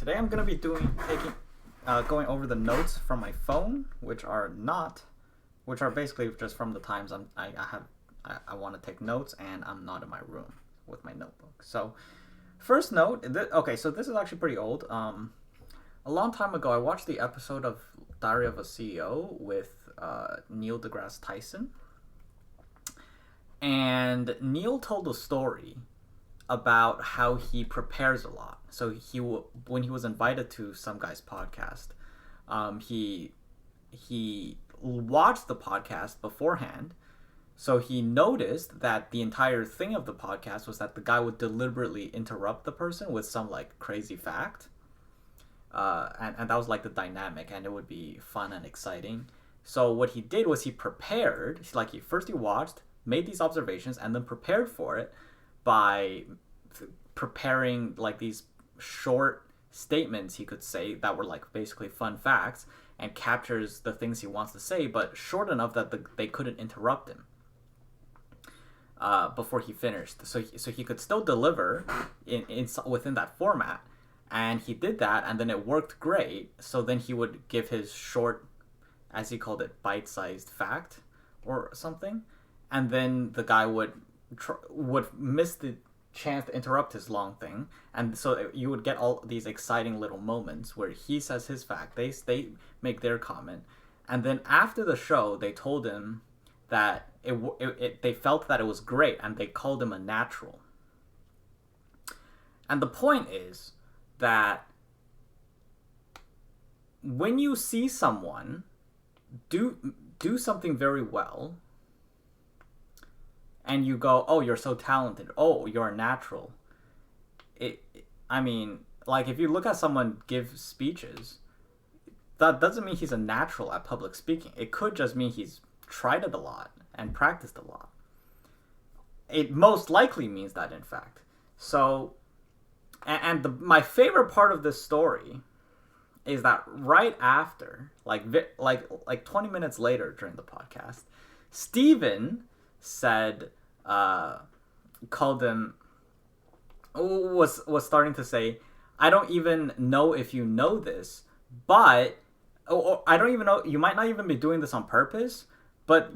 Today I'm gonna be going over the notes from my phone, which are basically just from the times I want to take notes and I'm not in my room with my notebook. So, first note. So this is actually pretty old. A long time ago, I watched the episode of Diary of a CEO with Neil deGrasse Tyson, and Neil told a story about how he prepares a lot. So when he was invited to some guy's podcast, he watched the podcast beforehand. So he noticed that the entire thing of the podcast was that the guy would deliberately interrupt the person with some like crazy fact. And that was like the dynamic, and it would be fun and exciting. So what he did was he prepared. He watched, made these observations, and then prepared for it by preparing like these short statements he could say that were like basically fun facts and captures the things he wants to say, but short enough that they couldn't interrupt him before he finished. So he could still deliver within that format. And he did that, and then it worked great. So then he would give his short, as he called it, bite-sized fact or something, and then the guy would miss the chance to interrupt his long thing, and so you would get all these exciting little moments where he says his fact, they make their comment, and then after the show, they told him that they felt that it was great, and they called him a natural. And the point is that when you see someone do something very well and you go, oh, you're so talented, oh, you're a natural, if you look at someone give speeches, that doesn't mean he's a natural at public speaking. It could just mean he's tried it a lot and practiced a lot. It most likely means that, in fact. So my favorite part of this story is that right after, like 20 minutes later during the podcast, Steven said, called him, was starting to say, I don't even know if you know this, but, or I don't even know, you might not even be doing this on purpose, but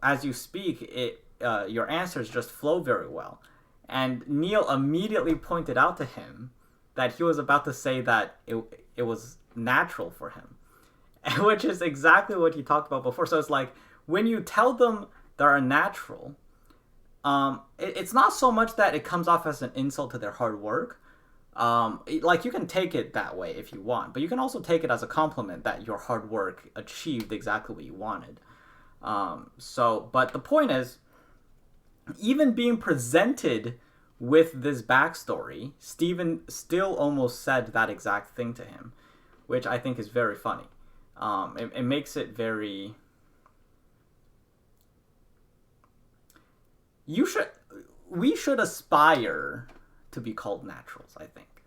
as you speak, your answers just flow very well. And Neil immediately pointed out to him that he was about to say that it was natural for him, which is exactly what he talked about before. So it's like, when you tell them they're a natural, it's not so much that it comes off as an insult to their hard work. You can take it that way if you want, but you can also take it as a compliment that your hard work achieved exactly what you wanted. But the point is, even being presented with this backstory, Steven still almost said that exact thing to him, which I think is very funny. It makes it very... We should aspire to be called naturals, I think.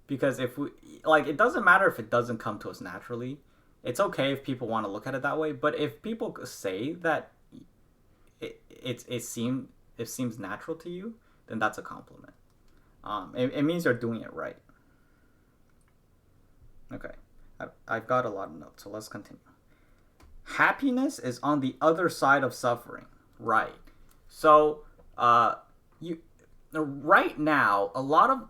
Because if we... it doesn't matter if it doesn't come to us naturally. It's okay if people want to look at it that way, but if people say that it seems natural to you, then that's a compliment. It means you're doing it right. Okay, I've got a lot of notes, so let's continue. Happiness is on the other side of suffering, right? So, right now, a lot of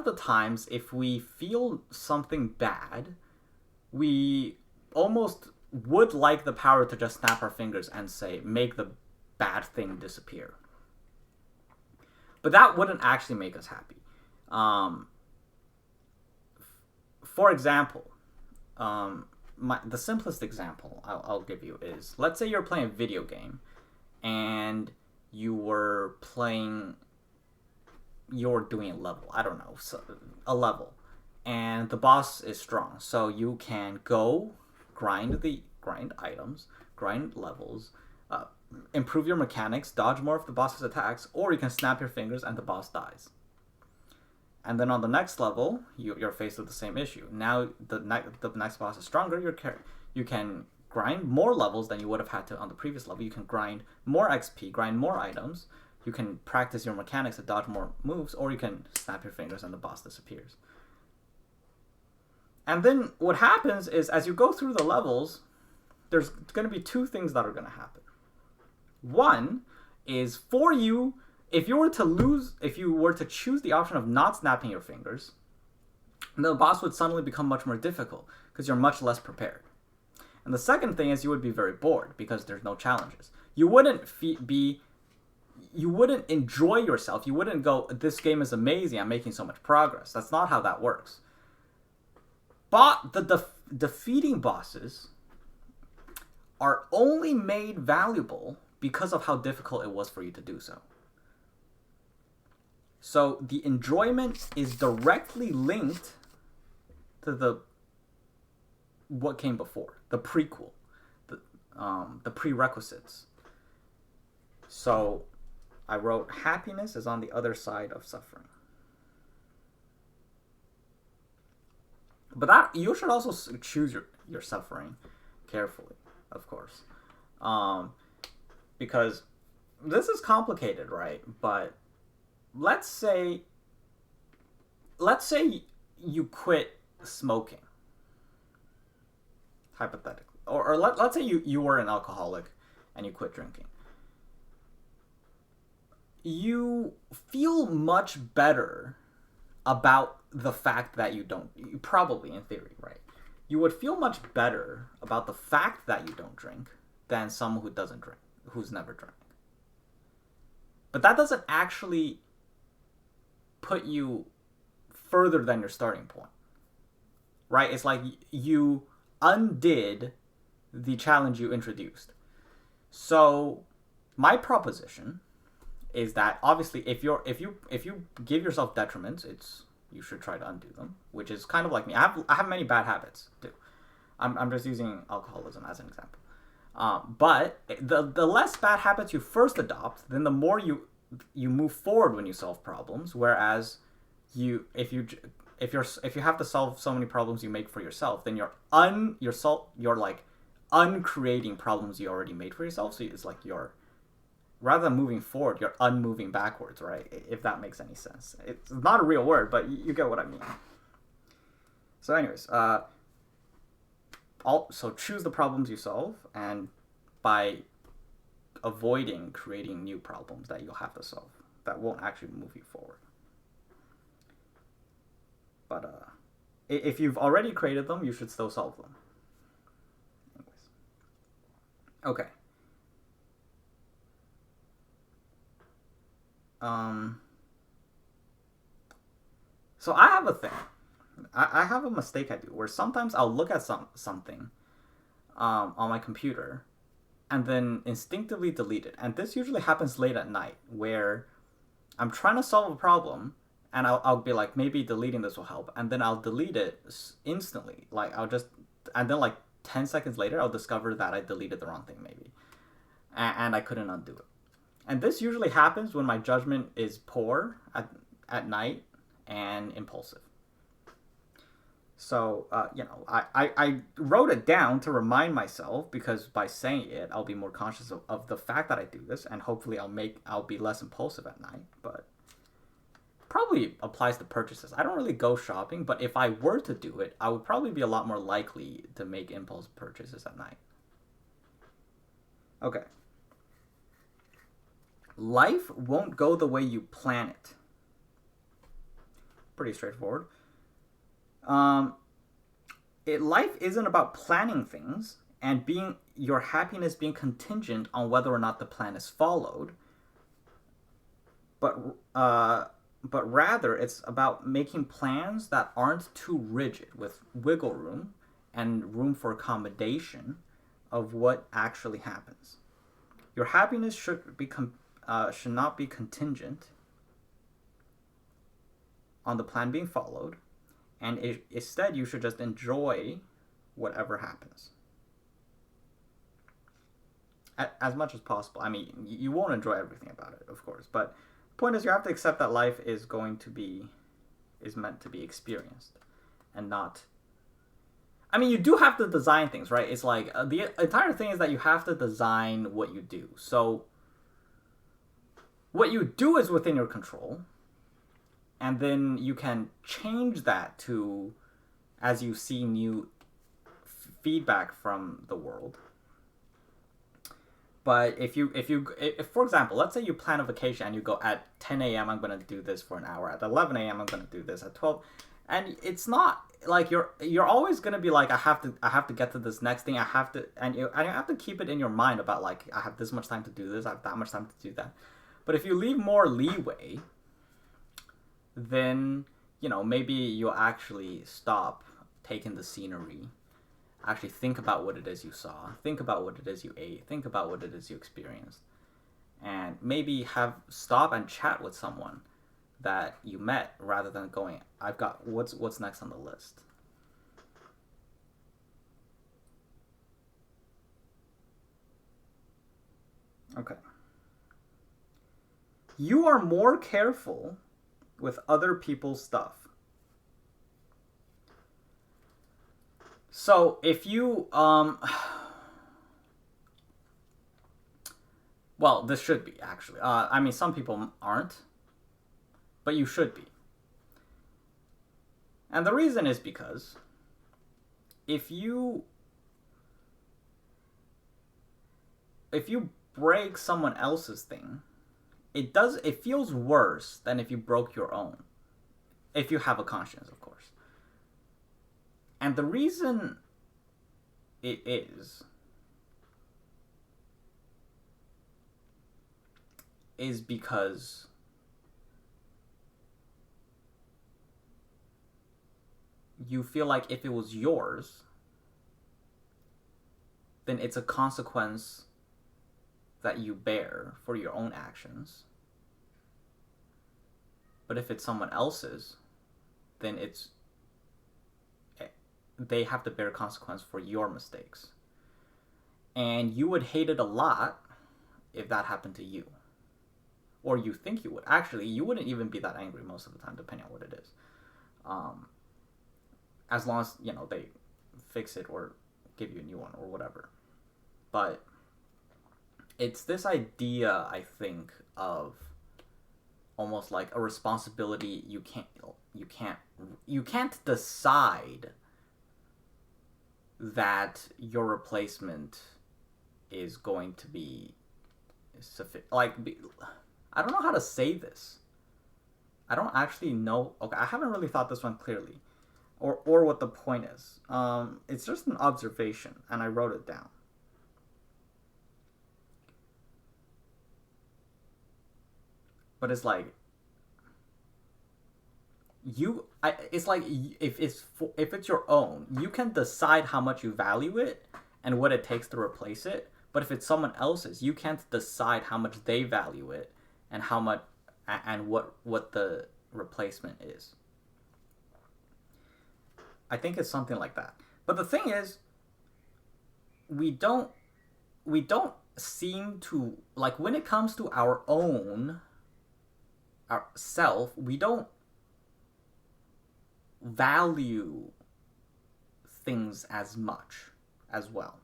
the times, if we feel something bad, we almost would like the power to just snap our fingers and say, make the bad thing disappear. But that wouldn't actually make us happy. For example, the simplest example I'll give you is, let's say you're playing a video game and you're doing a level, and the boss is strong, so you can go grind items, grind levels, improve your mechanics, dodge more of the boss's attacks, or you can snap your fingers and the boss dies. And then on the next level, you're faced with the same issue. Now the next boss is stronger. You can grind more levels than you would have had to on the previous level. You can grind more XP, grind more items. You can practice your mechanics to dodge more moves, or you can snap your fingers and the boss disappears. And then what happens is, as you go through the levels, there's going to be two things that are going to happen. One is, for you, if you were to choose the option of not snapping your fingers, the boss would suddenly become much more difficult because you're much less prepared. And the second thing is, you would be very bored because there's no challenges. You wouldn't enjoy yourself. You wouldn't go, this game is amazing, I'm making so much progress. That's not how that works. But defeating bosses are only made valuable because of how difficult it was for you to do so. So the enjoyment is directly linked to what came before, the prequel, the prerequisites. So I wrote, happiness is on the other side of suffering. But that, you should also choose your suffering carefully, of course. Because this is complicated, right? But let's say you quit smoking, hypothetically. Or let's say you were an alcoholic and you quit drinking. You feel much better about the fact that you probably, in theory, right? You would feel much better about the fact that you don't drink than someone who doesn't drink, who's never drank. But that doesn't actually put you further than your starting point, right? It's like you undid the challenge you introduced. So my proposition is that, obviously, if you give yourself detriments, you should try to undo them, which is kind of like me. I have many bad habits too. I'm just using alcoholism as an example. But the less bad habits you first adopt, then the more you move forward when you solve problems. Whereas if you have to solve so many problems you make for yourself, then you're like uncreating problems you already made for yourself. So it's like rather than moving forward, you're unmoving backwards, right? If that makes any sense. It's not a real word, but you get what I mean. So anyways, so choose the problems you solve, and by avoiding creating new problems that you'll have to solve that won't actually move you forward. But if you've already created them, you should still solve them. Anyways. Okay. So I have a thing. I have a mistake I do where sometimes I'll look at something on my computer and then instinctively delete it. And this usually happens late at night, where I'm trying to solve a problem and I'll be like, maybe deleting this will help, and then I'll delete it instantly. Like and then like 10 seconds later I'll discover that I deleted the wrong thing maybe, and I couldn't undo it. And this usually happens when my judgment is poor at night and impulsive. So, I wrote it down to remind myself, because by saying it, I'll be more conscious of the fact that I do this, and hopefully I'll be less impulsive at night. But probably applies to purchases. I don't really go shopping, but if I were to do it, I would probably be a lot more likely to make impulse purchases at night. Okay. Life won't go the way you plan it. Pretty straightforward. Life isn't about planning things and your happiness being contingent on whether or not the plan is followed, but rather it's about making plans that aren't too rigid, with wiggle room and room for accommodation of what actually happens. Your happiness should not be contingent on the plan being followed, and instead you should just enjoy whatever happens as much as possible. I mean, you won't enjoy everything about it, of course, but the point is, you have to accept that life is meant to be experienced and not. I mean, you do have to design things, right? It's like the entire thing is that you have to design what you do. So What you do is within your control, and then you can change that to as you see new feedback from the world. But if for example, let's say you plan a vacation and you go at 10 a.m. I'm going to do this for an hour. At 11 a.m. I'm going to do this. At 12, and it's not like you're always going to be like I have to get to this next thing. I have to and you have to keep it in your mind about like I have this much time to do this. I have that much time to do that. But if you leave more leeway, then maybe you'll actually stop taking the scenery. Actually think about what it is you saw, think about what it is you ate, think about what it is you experienced, and maybe have stop and chat with someone that you met rather than going, I've got what's next on the list. Okay. You are more careful with other people's stuff. So if you well, this should be actually. I mean, some people aren't, but you should be. And the reason is because if you break someone else's thing, it feels worse than if you broke your own. If you have a conscience, of course. And the reason it is because you feel like if it was yours, then it's a consequence that you bear for your own actions. But if it's someone else's, then they have to bear consequence for your mistakes. And you would hate it a lot if that happened to you. Or you think you would. Actually, you wouldn't even be that angry most of the time, depending on what it is. As long as, they fix it or give you a new one or whatever. But it's this idea, I think, of almost like a responsibility you can't decide that your replacement is going to be sufficient. I don't know how to say this. I don't actually know. Okay, I haven't really thought this one clearly, or what the point is. It's just an observation, and I wrote it down. But it's like it's like if it's your own, you can decide how much you value it and what it takes to replace it. But if it's someone else's, you can't decide how much they value it and how much and what the replacement is. I think it's something like that. But the thing is, we don't seem to, like, when it comes to our own our self, we don't value things as much as well.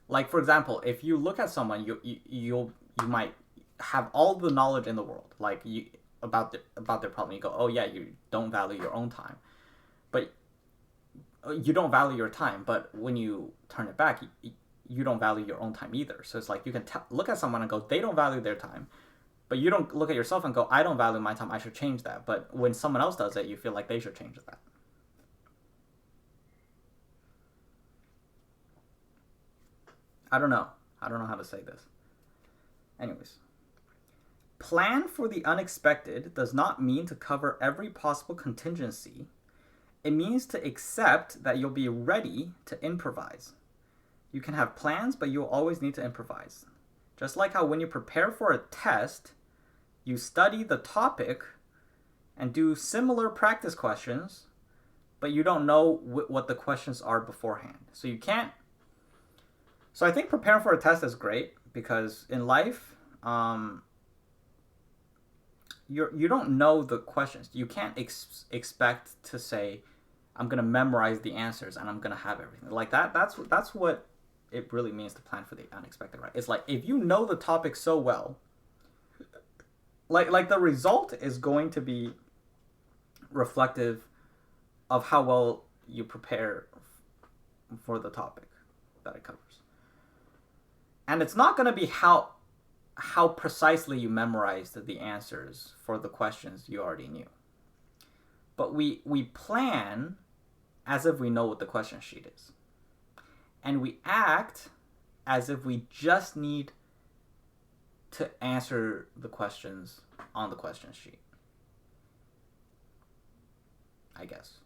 Like, for example, if you look at someone, you might have all the knowledge in the world, like about their problem. You go, oh yeah, you don't value your own time, but you don't value your time. But when you turn it back, you don't value your own time either. So it's like you can look at someone and go, they don't value their time, but you don't look at yourself and go, I don't value my time, I should change that. But when someone else does it, you feel like they should change that. I don't know how to say this. Anyways, plan for the unexpected does not mean to cover every possible contingency. It means to accept that you'll be ready to improvise. You can have plans, but you'll always need to improvise. Just like how when you prepare for a test, you study the topic and do similar practice questions, but you don't know what the questions are beforehand. So you can't. So I think preparing for a test is great because in life, you don't know the questions. You can't expect to say, I'm gonna memorize the answers and I'm gonna have everything like that. That's what it really means to plan for the unexpected, right? It's like if you know the topic so well, like the result is going to be reflective of how well you prepare for the topic that it covers. And it's not going to be how precisely you memorized the answers for the questions you already knew. But we plan as if we know what the question sheet is. And we act as if we just need to answer the questions on the question sheet. I guess.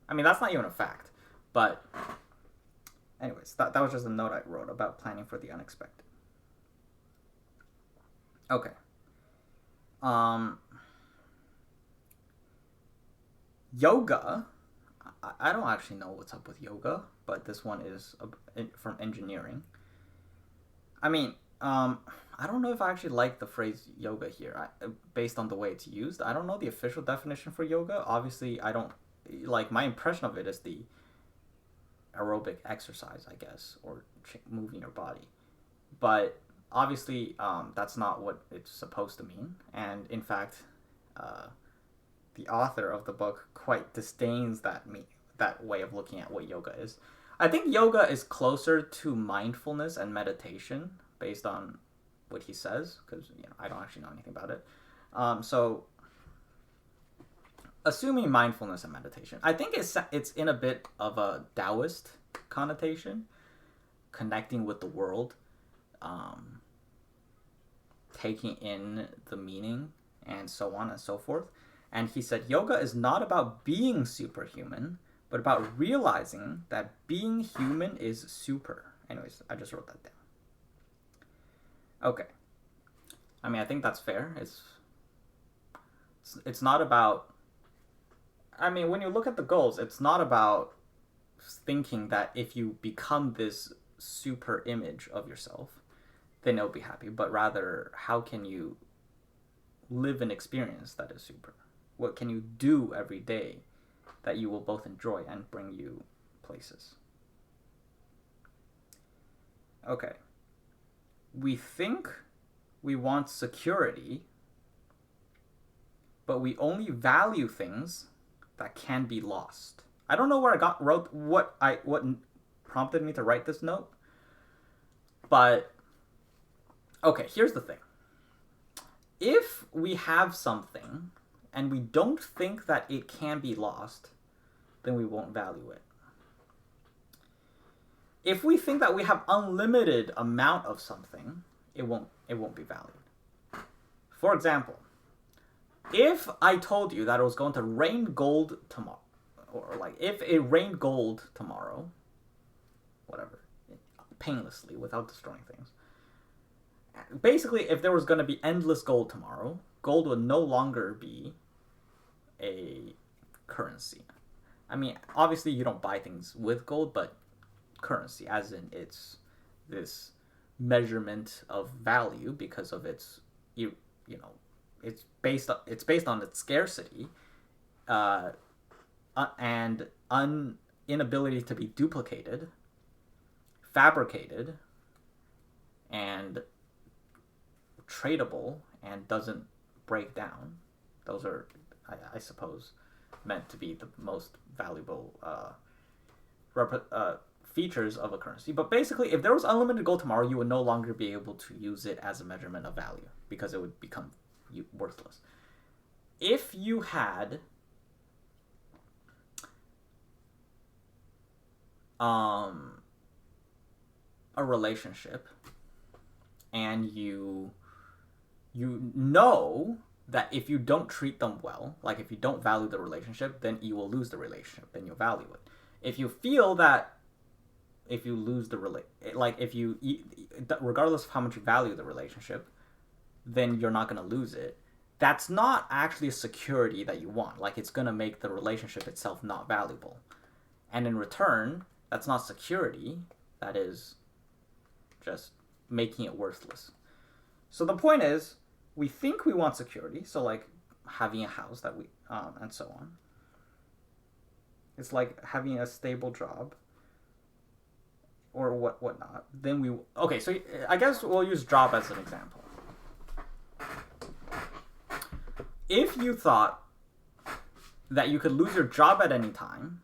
I mean, that's not even a fact. But anyways, that was just a note I wrote about planning for the unexpected. Okay. Yoga. I don't actually know what's up with yoga, but this one is from engineering. I mean, I don't know if I actually like the phrase yoga here, based on the way it's used. I don't know the official definition for yoga. Obviously, I don't like my impression of it is the aerobic exercise, I guess, or moving your body. But obviously, that's not what it's supposed to mean. And in fact, the author of the book quite disdains that way of looking at what yoga is. I think yoga is closer to mindfulness and meditation, based on what he says, because I don't actually know anything about it. So, assuming mindfulness and meditation, I think it's in a bit of a Taoist connotation, connecting with the world, taking in the meaning, and so on and so forth. And he said yoga is not about being superhuman, but about realizing that being human is super. Anyways, I just wrote that down. Okay. I mean, I think that's fair. It's not about... I mean, when you look at the goals, it's not about thinking that if you become this super image of yourself, then you'll be happy. But rather, how can you live an experience that is super? What can you do every day that you will both enjoy and bring you places? Okay. We think we want security, but we only value things that can be lost. I don't know where I wrote what prompted me to write this note, but okay, here's the thing. If we have something and we don't think that it can be lost, then we won't value it. If we think that we have unlimited amount of something, it won't be valued. For example, if I told you that it was going to rain gold tomorrow, or like if it rained gold tomorrow, whatever, painlessly without destroying things. Basically, if there was going to be endless gold tomorrow, gold would no longer be a currency. I mean, obviously you don't buy things with gold, but currency, as in it's this measurement of value because of its, it's based on its scarcity, and inability to be duplicated, fabricated, and tradable, and doesn't break down. Those are, I suppose, meant to be the most valuable features of a currency. But basically, if there was unlimited gold tomorrow, you would no longer be able to use it as a measurement of value because it would become worthless. If you had a relationship and you know that if you don't treat them well, like if you don't value the relationship, then you will lose the relationship, then you'll value it. If you feel that if you lose the regardless of how much you value the relationship, then you're not going to lose it. That's not actually a security that you want. Like, it's going to make the relationship itself not valuable. And in return, that's not security. That is just making it worthless. So the point is, we think we want security. So like having a house that we, and so on. It's like having a stable job or whatnot. Then okay, so I guess we'll use job as an example. if you thought that you could lose your job at any time,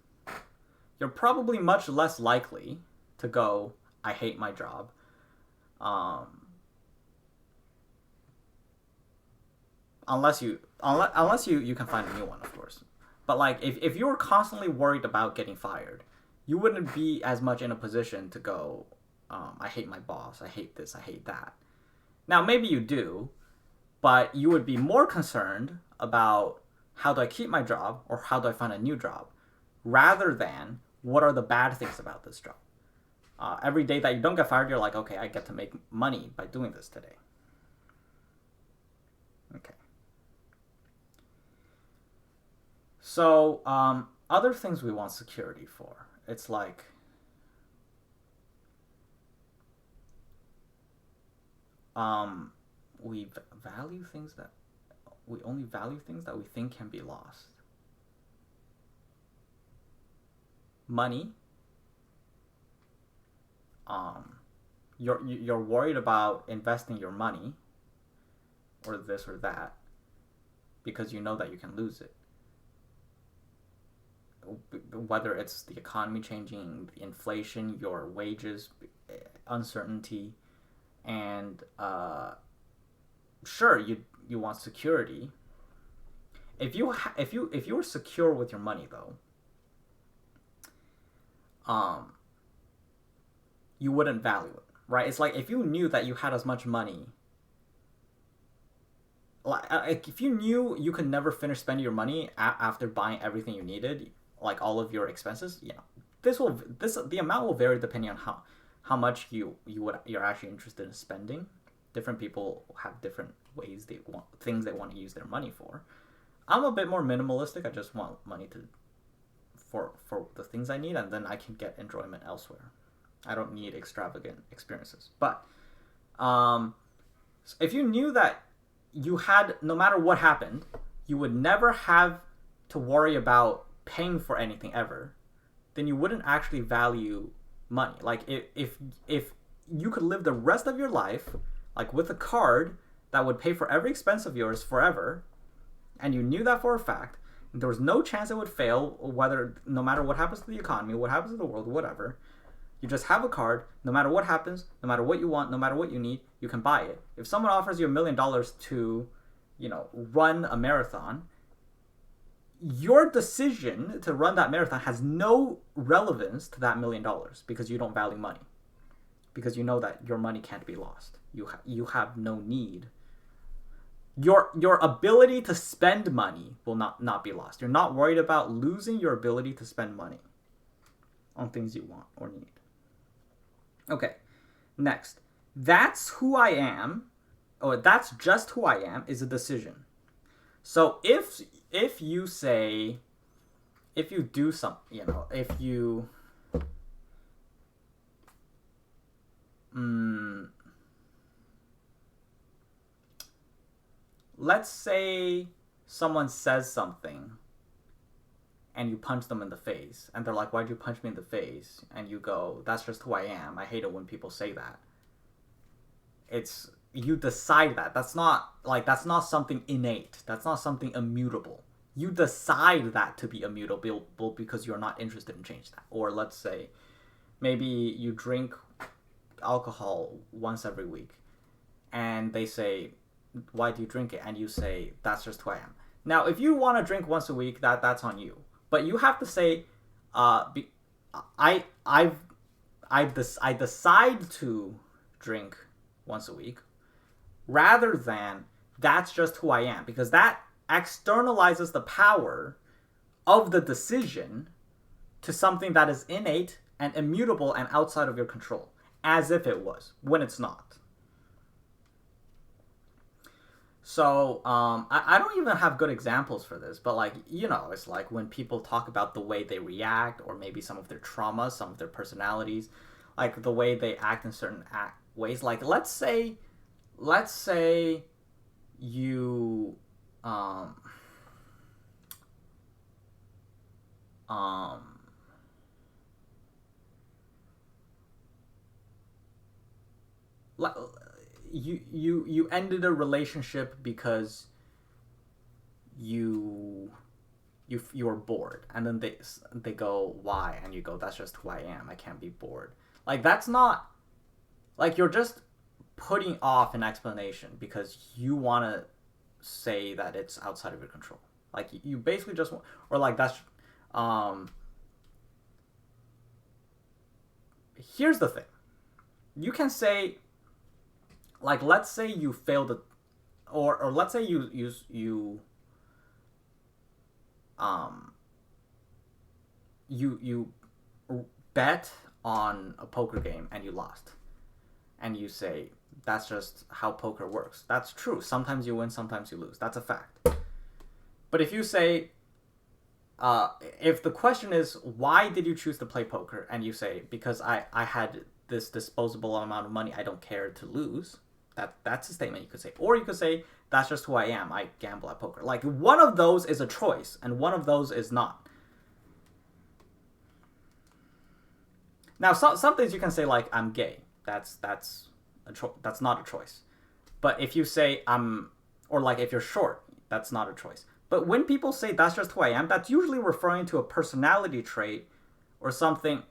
you're probably much less likely to go, I hate my job. Unless you can find a new one, of course. But like if you were constantly worried about getting fired, you wouldn't be as much in a position to go, I hate my boss, I hate this, I hate that. Now maybe you do, but you would be more concerned about how do I keep my job or how do I find a new job, rather than what are the bad things about this job. Every day that you don't get fired, you're like, okay, I get to make money by doing this today. Okay. So, other things we want security for. It's like, we value things that we only value things that we think can be lost. Money. You're worried about investing your money, or this or that, because you know that you can lose it. Whether it's the economy changing, inflation, your wages, uncertainty, and sure, you want security. If you were secure with your money though, you wouldn't value it, right? It's like if you knew that you had as much money, like if you knew you could never finish spending your money after buying everything you needed, like all of your expenses, the amount will vary depending on how much you're actually interested in spending. Different people have different ways things they want to use their money for. I'm a bit more minimalistic. I just want money for the things I need, and then I can get enjoyment elsewhere. I don't need extravagant experiences. But if you knew that you had, no matter what happened, you would never have to worry about paying for anything ever, then you wouldn't actually value money. Like if you could live the rest of your life like with a card that would pay for every expense of yours forever, and you knew that for a fact, and there was no chance it would fail, no matter what happens to the economy, what happens to the world, whatever. You just have a card, no matter what happens, no matter what you want, no matter what you need, you can buy it. If someone offers you $1 million to, run a marathon, your decision to run that marathon has no relevance to that $1 million because you don't value money. Because you know that your money can't be lost. You have no need. Your ability to spend money will not be lost. You're not worried about losing your ability to spend money on things you want or need. Okay, next. That's who I am, or that's just who I am, is a decision. So if you say, if you do something, if you, let's say someone says something and you punch them in the face, and they're like, why'd you punch me in the face? And you go, that's just who I am. I hate it when people say that. You decide that. That's not something innate. That's not something immutable. You decide that to be immutable because you're not interested in change that. Or let's say, maybe you drink alcohol once every week, and they say, why do you drink it? And you say, that's just who I am. Now, if you want to drink once a week, that's on you. But you have to say, I decide to drink once a week, rather than that's just who I am, because that externalizes the power of the decision to something that is innate and immutable and outside of your control, as if it was, when it's not. So, I don't even have good examples for this, but it's like when people talk about the way they react, or maybe some of their traumas, some of their personalities, like the way they act in certain ways. Like, let's say you, you ended a relationship because you're bored, and then they go, why? And you go, that's just who I am. I can't be bored. Like, that's not, like, you're just putting off an explanation because you want to say that it's outside of your control. Like, you basically just want, or like that's here's the thing. You can say, like, let's say you failed it, or let's say you you bet on a poker game and you lost, and you say that's just how poker works. That's true. Sometimes you win, sometimes you lose. That's a fact. But if you say, if the question is why did you choose to play poker, and you say because I had this disposable amount of money, I don't care to lose. That's a statement you could say. Or you could say, that's just who I am. I gamble at poker. Like, one of those is a choice, and one of those is not. Now, some things you can say, like, I'm gay. That's not a choice. But if you say or like if you're short, that's not a choice. But when people say that's just who I am, that's usually referring to a personality trait or something.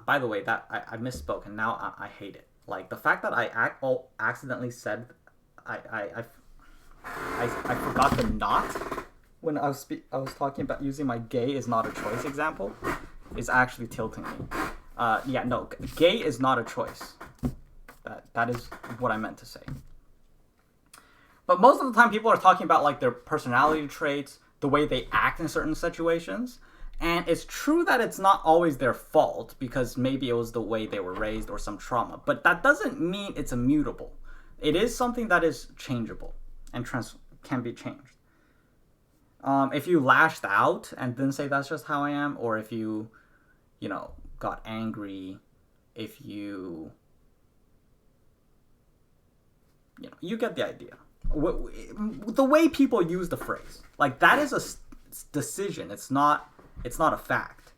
By the way, that I misspoke, and now I hate it. Like, the fact that I accidentally said I forgot the not when I was talking about using my gay is not a choice example is actually tilting me. Yeah, no, gay is not a choice. That is what I meant to say. But most of the time people are talking about, like, their personality traits, the way they act in certain situations. And it's true that it's not always their fault, because maybe it was the way they were raised or some trauma. But that doesn't mean it's immutable. It is something that is changeable and can be changed. If you lashed out and then say that's just how I am, or if you got angry, if you get the idea. The way people use the phrase, like, that is a decision. It's not a fact.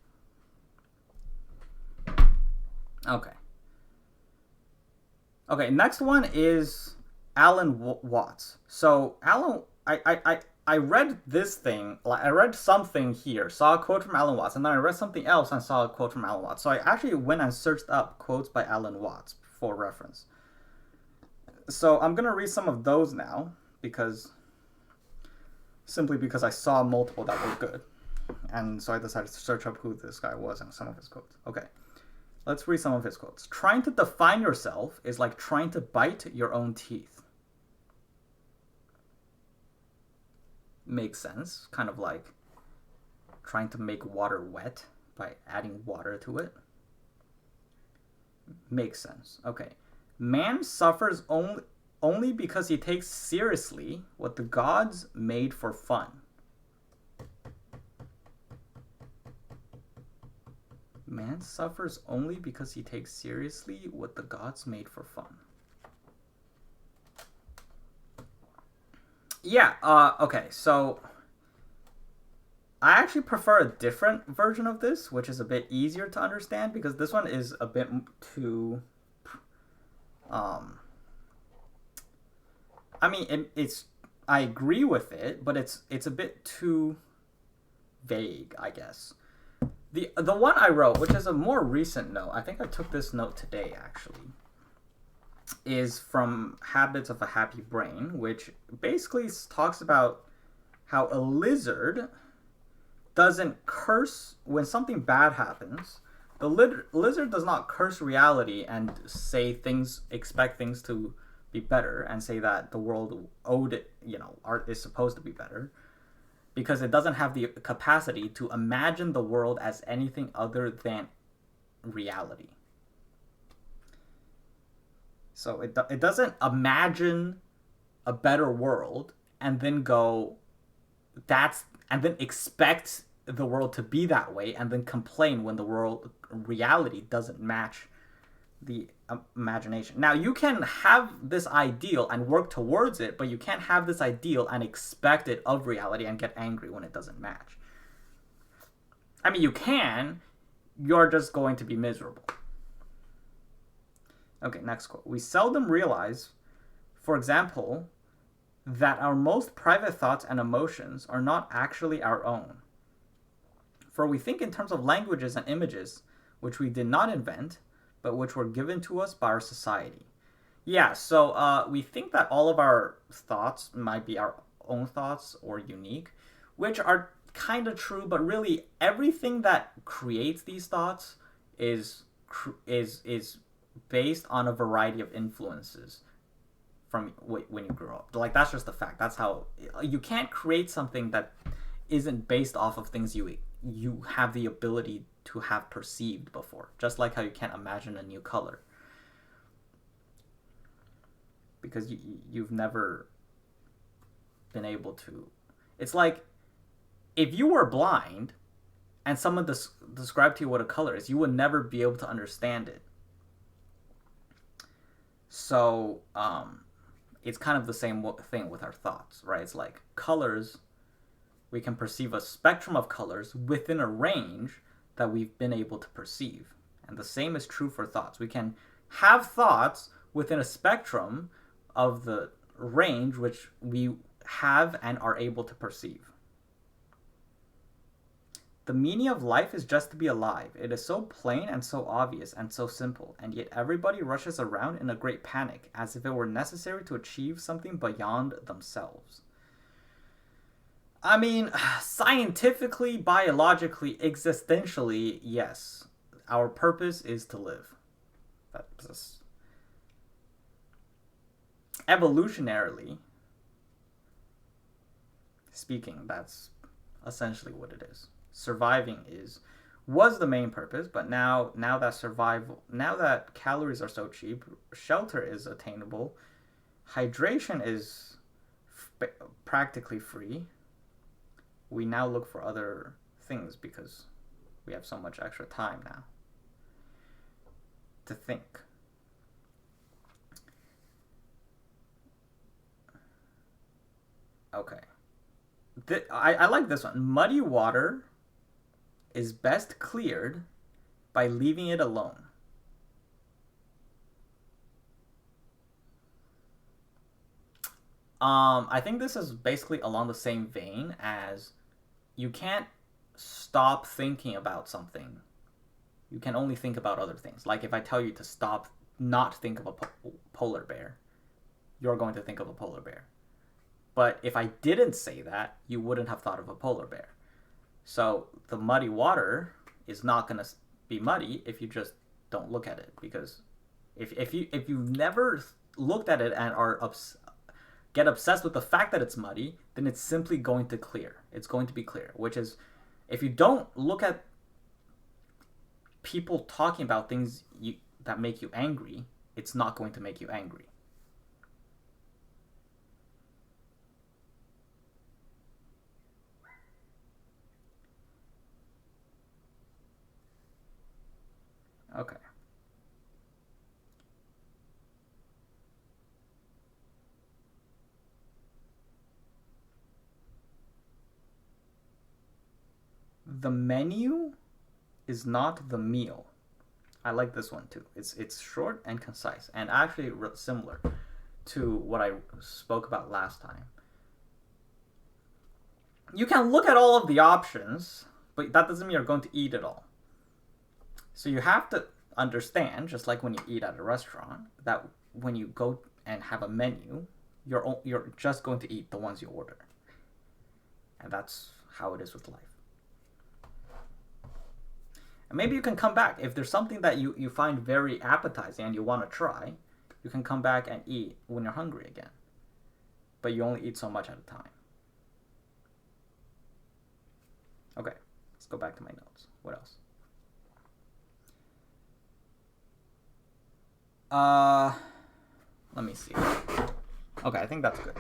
Okay, next one is Alan Watts. So I read this thing, I read something here, saw a quote from Alan Watts, and then I read something else and saw a quote from Alan Watts. So I actually went and searched up quotes by Alan Watts for reference. So I'm going to read some of those now, simply because I saw multiple that were good. And so I decided to search up who this guy was and some of his quotes. Okay, let's read some of his quotes. Trying to define yourself is like trying to bite your own teeth. Makes sense. Kind of like trying to make water wet by adding water to it. Makes sense. Okay. Man suffers only because he takes seriously what the gods made for fun. Man suffers only because he takes seriously what the gods made for fun. Yeah, okay, so I actually prefer a different version of this, which is a bit easier to understand, because this one is a bit too... I mean, I agree with it, but it's a bit too vague, I guess. The one I wrote, which is a more recent note, I think I took this note today, actually, is from Habits of a Happy Brain, which basically talks about how a lizard doesn't curse when something bad happens. The lizard does not curse reality and say expect things to be better, and say that the world is supposed to be better, because it doesn't have the capacity to imagine the world as anything other than reality. So it doesn't imagine a better world and then and then expect the world to be that way, and then complain when the reality doesn't match the imagination. Now, you can have this ideal and work towards it, but you can't have this ideal and expect it of reality and get angry when it doesn't match. I mean, you can, you're just going to be miserable. Okay, next quote. We seldom realize, for example, that our most private thoughts and emotions are not actually our own. For we think in terms of languages and images, which we did not invent, but which were given to us by our society. Yeah, so we think that all of our thoughts might be our own thoughts or unique, which are kind of true, but really everything that creates these thoughts is is based on a variety of influences from when you grow up. Like that's just a fact. That's how you can't create something that isn't based off of things you have the ability to have perceived before. Just like how you can't imagine a new color because you've never been able to. It's like if you were blind and someone described to you what a color is, you would never be able to understand it. So it's kind of the same thing with our thoughts, right? It's like colors, we can perceive a spectrum of colors within a range that we've been able to perceive. And the same is true for thoughts. We can have thoughts within a spectrum of the range which we have and are able to perceive. The meaning of life is just to be alive. It is so plain and so obvious and so simple, and yet everybody rushes around in a great panic, as if it were necessary to achieve something beyond themselves. I mean, scientifically, biologically, existentially, yes. Our purpose is to live. That's just... Evolutionarily speaking, that's essentially what it is. Surviving was the main purpose, but now that calories are so cheap, shelter is attainable, hydration is practically free. We now look for other things because we have so much extra time now to think. Okay. I like this one. Muddy water is best cleared by leaving it alone. I think this is basically along the same vein as you can't stop thinking about something. You can only think about other things. Like if I tell you to stop, not think of a polar bear, you're going to think of a polar bear. But if I didn't say that, you wouldn't have thought of a polar bear. So the muddy water is not going to be muddy if you just don't look at it. Because if you've never looked at it and get obsessed with the fact that it's muddy, then it's simply going to clear. It's going to be clear. Which is, if you don't look at people talking about things that make you angry, it's not going to make you angry. Okay. The menu is not the meal. I like this one too. It's short and concise and actually similar to what I spoke about last time. You can look at all of the options, but that doesn't mean you're going to eat it all. So you have to understand, just like when you eat at a restaurant, that when you go and have a menu, you're just going to eat the ones you order. And that's how it is with life. And maybe you can come back. If there's something that you find very appetizing and you want to try, you can come back and eat when you're hungry again. But you only eat so much at a time. Okay, let's go back to my notes. What else? Let me see. Okay, I think that's good.